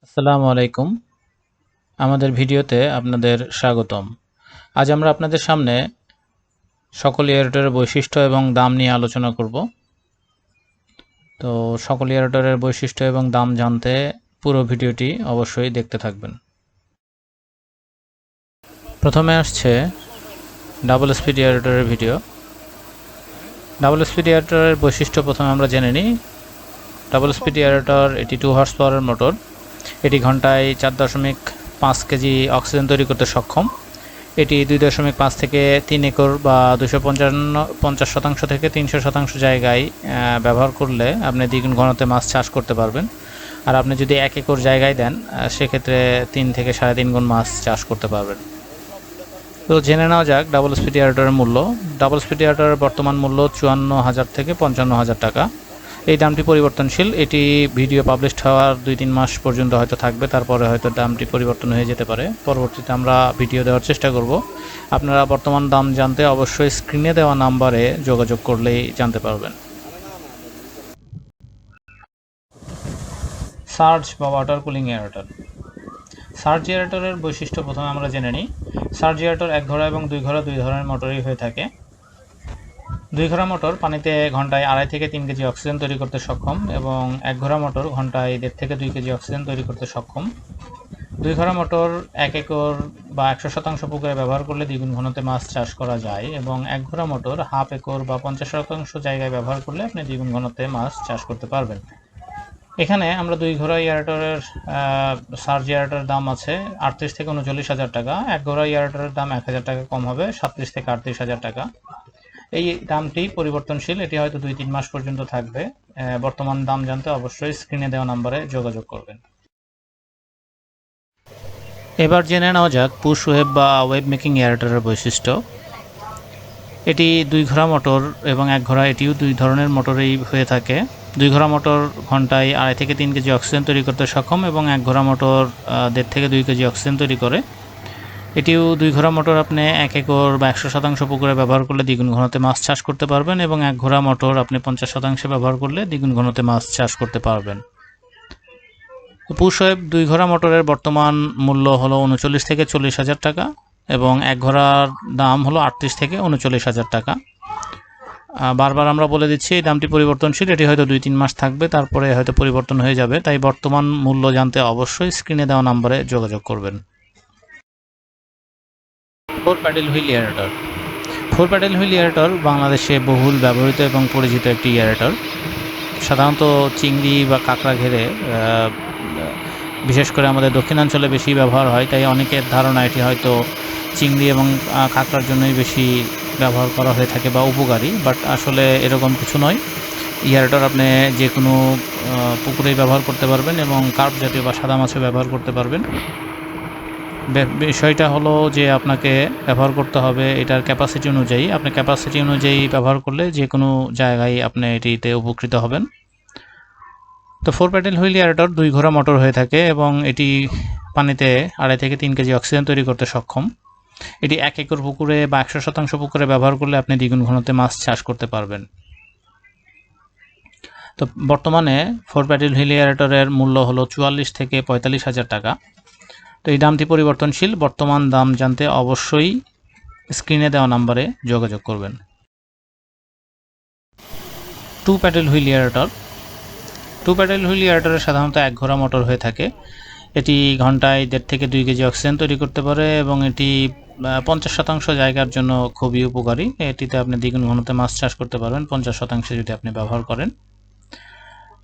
আসসালামু আলাইকুম। আমাদের ভিডিওতে আপনাদের স্বাগতম। আজ আমরা আপনাদের সামনে সকল এয়ারটেলের বৈশিষ্ট্য এবং দাম নিয়ে আলোচনা করব। তো সকল এয়ারটেলের বৈশিষ্ট্য এবং দাম জানতে পুরো ভিডিওটি অবশ্যই দেখতে থাকবেন। প্রথমে আসছে ডাবল স্পিড এয়ারটেলের ভিডিও। ডাবল স্পিড এয়ারটেলের বৈশিষ্ট্য প্রথমে আমরা জেনে নিই। ডাবল স্পিড এয়ারটেল এটি 2 হর্স পাওয়ারের মোটর। এটি ঘন্টায় 4.5 কেজি অক্সিজেন তৈরি করতে সক্ষম। এটি 2.5 থেকে 3 একর বা 250 থেকে 300 জায়গায় ব্যবহার করলে আপনি দ্বিগুণ ঘনত্বে মাছ চাষ করতে পারবেন। আর আপনি যদি 1 একর জায়গায় দেন সেক্ষেত্রে 3 থেকে 3.5 গুণ মাছ চাষ করতে পারবেন। তো জেনে নেওয়া যাক ডাবল স্পিড এয়ারটেলের মূল্য। ডাবল স্পিড এয়ারটেলের বর্তমান মূল্য 54,000 থেকে 55,000 টাকা। এই দামটি পরিবর্তনশীল। এটি ভিডিও পাবলিশ হওয়ার 2-3 মাস পর্যন্ত হয়তো থাকবে, তারপরে হয়তো দামটি পরিবর্তন হয়ে যেতে পারে। পরবর্তীতে আমরা ভিডিও দেওয়ার চেষ্টা করব। আপনারা বর্তমান দাম জানতে অবশ্যই স্ক্রিনে দেওয়া নাম্বারে যোগাযোগ করলেই জানতে পারবেন। সার্জ বা ওয়াটার কুলিং এয়ারটেল। সার্জ এয়ারটেলের বৈশিষ্ট্য প্রথমে আমরা জেনে নিই। সার্জ এয়ারটেল 1 ঘোড়া এবং 2 ঘোড়া 2 ধরনের মোটরই হয়ে থাকে। 2 ঘোড়া মোটর পানিতে ঘন্টায় 2.5 থেকে 3 কেজি অক্সিজেন তৈরি করতে সক্ষম এবং 1 ঘোড়া মোটর ঘন্টায় 1.5 থেকে 2 কেজি অক্সিজেন তৈরি করতে সক্ষম। 2 ঘোড়া মোটর 1 একর বা 100% পুকুরে ব্যবহার করলে দ্বিগুণ ঘনত্বে মাছ চাষ করা যায় এবং 1 ঘোড়া মোটর হাফ একর বা 50% জায়গায় ব্যবহার করলে আপনি দ্বিগুণ ঘনত্বে মাছ চাষ করতে পারবেন। এখানে আমরা 2 ঘোড়া এয়ারটেলের সার্জ এয়ারটেলের দাম আছে 38 থেকে 39,000 টাকা। 1 ঘোড়া এয়ারটেলের দাম 1,000 টাকা কম হবে, 37 থেকে 38,000 টাকা। এই দামটি পরিবর্তনশীল। এটি হয়তো 2-3 মাস পর্যন্ত থাকবে। বর্তমান দাম জানতে অবশ্যই স্ক্রিনে দেওয়া নম্বরে যোগাযোগ করবেন। এবার জেনে নেওয়া যাক পুশ ওয়েব বা ওয়েব মেকিং এয়ারটেলের বৈশিষ্ট্য। এটি 2 ঘোড়া মোটর এবং 1 ঘোড়া, এটিও 2 ধরনের মোটরেই হয়ে থাকে। 2 ঘোড়া মোটর ঘন্টায় 2.5 থেকে 3 কেজি অক্সিজেন তৈরি করতে সক্ষম এবং 1 ঘোড়া মোটর 1.5 থেকে 2 কেজি অক্সিজেন তৈরি করে। এটিও 2 ঘোড়া মোটর আপনি 1 একর বা 100% পুকুরে ব্যবহার করলে দ্বিগুণ ঘনত্বে মাছ চাষ করতে পারবেন এবং 1 ঘোড়া মোটর আপনি 50% ব্যবহার করলে দ্বিগুণ ঘনত্বে মাছ চাষ করতে পারবেন। পুশ ওয়েব 2 ঘোড়া মোটরের বর্তমান মূল্য হলো 39 থেকে 40,000 টাকা এবং 1 ঘোড়ার দাম হলো 38 থেকে 39,000 টাকা। বারবার আমরা বলে দিচ্ছি এই দামটি পরিবর্তনশীল। এটি হয়তো 2-3 মাস থাকবে, তারপরে হয়তো পরিবর্তন হয়ে যাবে। তাই বর্তমান মূল্য জানতে অবশ্যই স্ক্রিনে দেওয়া নম্বরে যোগাযোগ করবেন। 4 pedal wheel Airtel. 4 pedal wheel Airtel বাংলাদেশে বহুল ব্যবহৃত এবং পরিচিত একটি এয়ারটেল। সাধারণত চিংড়ি বা কাঁকড়া ঘেরে বিশেষ করে আমাদের দক্ষিণাঞ্চলে বেশি ব্যবহার হয়, তাই অনেকের ধারণা এটি হয়তো চিংড়ি এবং কাঁকড়ার জন্যই বেশি ব্যবহার করা হয়ে থাকে বা উপকারী, বাট আসলে এরকম কিছু নয়। এয়ারটেল আপনি যে কোনো পুকুরেই ব্যবহার করতে পারবেন এবং কার্প জাতীয় বা সাদা মাছও ব্যবহার করতে পারবেন। বিষয়টা হলো যে আপনাকে ব্যবহার করতে হবে এটার ক্যাপাসিটি অনুযায়ী। আপনি ক্যাপাসিটি অনুযায়ী ব্যবহার করলে যে কোনো জায়গায় আপনি এটিতে উপকৃত হবেন। তো 4 প্যাডেল হুইল এয়ারটেল 2 ঘোড়া মোটর হয়ে থাকে এবং এটি পানিতে 2.5 থেকে 3 কেজি অক্সিজেন তৈরি করতে সক্ষম। এটি 1 একর পুকুরে বা 100% পুকুরে ব্যবহার করলে আপনি দ্বিগুণ ঘনত্বে মাছ চাষ করতে পারবেন। তো বর্তমানে 4 প্যাডেল হুইল এয়ারটেলের মূল্য হলো 44 থেকে 45,000 টাকা। তো এই দামটি পরিবর্তনশীল। বর্তমান দাম জানতে অবশ্যই স্ক্রিনে দেওয়া নম্বরে যোগাযোগ করবেন। 2 paddle wheel Airtel. 2 paddle wheel এয়ারটেলের সাধারণত 1 ঘোড়া মোটর হয়ে থাকে। এটি ঘন্টায় 1.5 থেকে 2 কেজি অক্সিজেন তৈরি করতে পারে এবং এটি 50% জায়গার জন্য খুবই উপকারী। এটিতে আপনি দ্বিগুণ ঘনত্বে মাছ চাষ করতে পারবেন 50% যদি আপনি ব্যবহার করেন।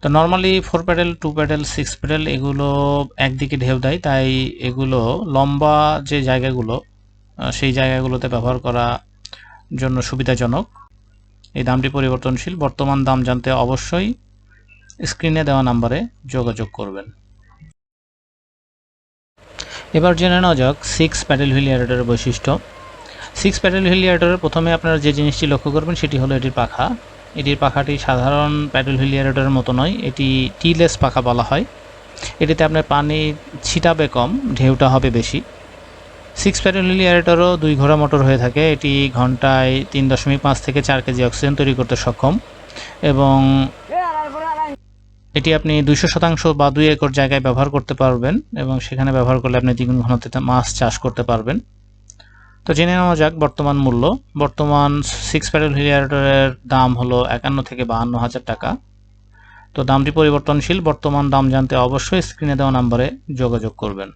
তো নর্মালি 4 প্যাডেল, 2 প্যাডেল, 6 প্যাডেল এগুলো একদিকে ঢেউ দেয়, তাই এগুলো লম্বা যে জায়গাগুলো সেই জায়গাগুলোতে ব্যবহার করা জন্য সুবিধাজনক। এই দামটি পরিবর্তনশীল। বর্তমান দাম জানতে অবশ্যই স্ক্রিনে দেওয়া নম্বরে যোগাযোগ করবেন। এবার জেনে নেওয়া যাক 6 প্যাডেল হুইল এয়ারটেলের বৈশিষ্ট্য। 6 প্যাডেল হুইল এয়ারটেলের প্রথমে আপনারা যে জিনিসটি লক্ষ্য করবেন সেটি হলো এটির পাখা। এটির পাখাটি সাধারণ প্যাডেল হুইল এয়ারটেলের মতো নয়, এটি টিলেস পাখা বলা হয়। এটিতে আপনার পানি ছিটাবে কম, ঢেউটা হবে বেশি। 6 প্যাডেল হুইল এয়ারটেলও 2 ঘোড়া মোটর হয়ে থাকে। এটি ঘন্টায় 3.5 থেকে 4 কেজি অক্সিজেন তৈরি করতে সক্ষম এবং এটি আপনি 200% বা 2 একর জায়গায় ব্যবহার করতে পারবেন এবং সেখানে ব্যবহার করলে আপনি দ্বিগুণ ঘনত্বে মাছ চাষ করতে পারবেন। তো জেনে নেওয়া যাক বর্তমান মূল্য। বর্তমান 6 প্যাডেল হুইল এয়ারেটরের দাম হলো 51 থেকে 52 হাজার টাকা। তো দামটি পরিবর্তনশীল। বর্তমান দাম জানতে অবশ্যই স্ক্রিনে দেওয়া নম্বরে যোগাযোগ করবেন।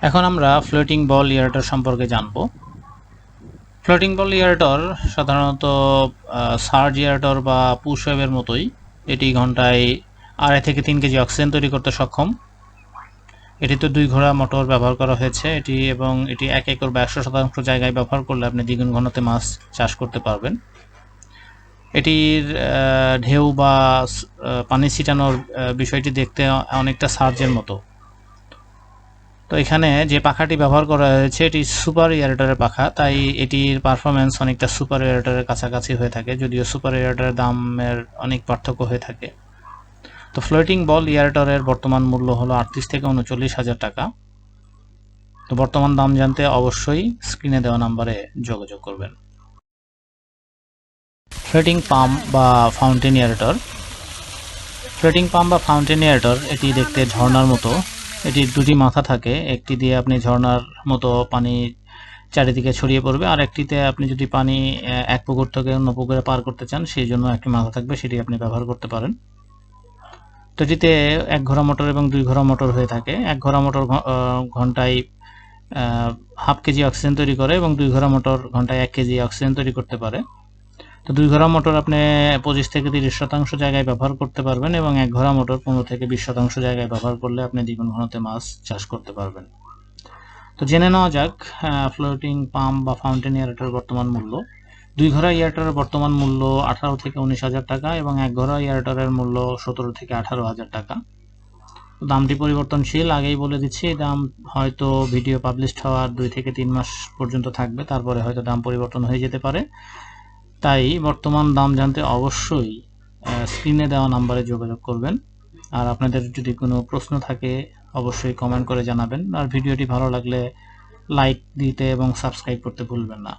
এখন আমরা ফ্লোটিং বল এয়ারেটর সম্পর্কে জানব। ফ্লোটিং বল এয়ারেটর সাধারণত সার্জ এয়ারেটর বা পুশ ওয়েভের মতোই এটি ঘন্টায় 2.5 থেকে 3 কেজি অক্সিজেন তৈরি করতে সক্ষম। এটিতে 2 ঘোড়া মোটর ব্যবহার করা হয়েছে। এটি 1 একর বা 100% জায়গায় ব্যবহার করলে আপনি দ্বিগুণ ঘনত্বে মাছ চাষ করতে পারবেন। এটির ঢেউ বা পানি ছিটানোর বিষয়টি দেখতে অনেকটা সার্জের মতো। তো এখানে যে পাখাটি ব্যবহার করা হয়েছে এটি সুপার এয়ারেটরের পাখা, তাই এটির পারফরমেন্স অনেকটা সুপার এয়ারেটরের কাছাকাছি হয়ে থাকে, যদিও সুপার এয়ারেটরের দামের অনেক পার্থক্য হয়ে থাকে। তো ফ্লোটিং বল এয়ারেটরের বর্তমান মূল্য হলো 38 থেকে 39 হাজার টাকা। তো বর্তমান দাম জানতে অবশ্যই স্ক্রিনে দেওয়া নম্বরে যোগাযোগ করবেন। ফ্লোটিং পাম্প বা ফাউন্টেন এয়ারেটর। ফ্লোটিং পাম্প বা ফাউন্টেন এয়ারেটর এটি দেখতে ঝর্ণার মতো। এটির 2টি মাথা থাকে, একটি দিয়ে আপনি ঝর্ণার মতো পানি চারিদিকে ছড়িয়ে পড়বে, আর একটিতে আপনি যদি পানি এক পুকুর থেকে অন্য পুকুরে পার করতে চান সেই জন্য একটি মাথা থাকবে, সেটি আপনি ব্যবহার করতে পারেন। তো এটিতে 1 ঘোড়া মোটর এবং 2 ঘোড়া মোটর হয়ে থাকে। 1 ঘোড়া মোটর ঘন্টায় 1/2 কেজি অক্সিজেন তৈরি করে এবং 2 ঘোড়া মোটর ঘন্টায় 1 কেজি অক্সিজেন তৈরি করতে পারে। তো 2 ঘোড়া মোটর আপনি 25 থেকে 30% জায়গায় ব্যবহার করতে পারবেন এবং 1 ঘোড়া মোটর 15 থেকে 20% জায়গায় ব্যবহার করলে আপনি দ্বিগুণ ঘনত্বে মাছ চাষ করতে পারবেন। তো জেনে নেওয়া যাক ফ্লোটিং পাম্প বা ফাউন্টেন এয়ারেটরের বর্তমান মূল্য। 2 ঘোড়া এয়ারেটরের বর্তমান মূল্য 18 থেকে 19 হাজার টাকা এবং 1 ঘোড়া এয়ারেটরের মূল্য 17 থেকে 18 হাজার টাকা। দামটি পরিবর্তনশীল, আগেই বলে দিচ্ছি। দাম হয়তো ভিডিও পাবলিশ হওয়ার 2 থেকে 3 মাস পর্যন্ত থাকবে, তারপরে হয়তো দাম পরিবর্তন হয়ে যেতে পারে। তাই বর্তমান দাম জানতে অবশ্যই স্ক্রিনে দেওয়া নম্বরে যোগাযোগ করবেন। আর আপনাদের যদি কোনো প্রশ্ন থাকে অবশ্যই কমেন্ট করে জানাবেন। আর ভিডিওটি ভালো লাগলে লাইক দিতে এবং সাবস্ক্রাইব করতে ভুলবেন না।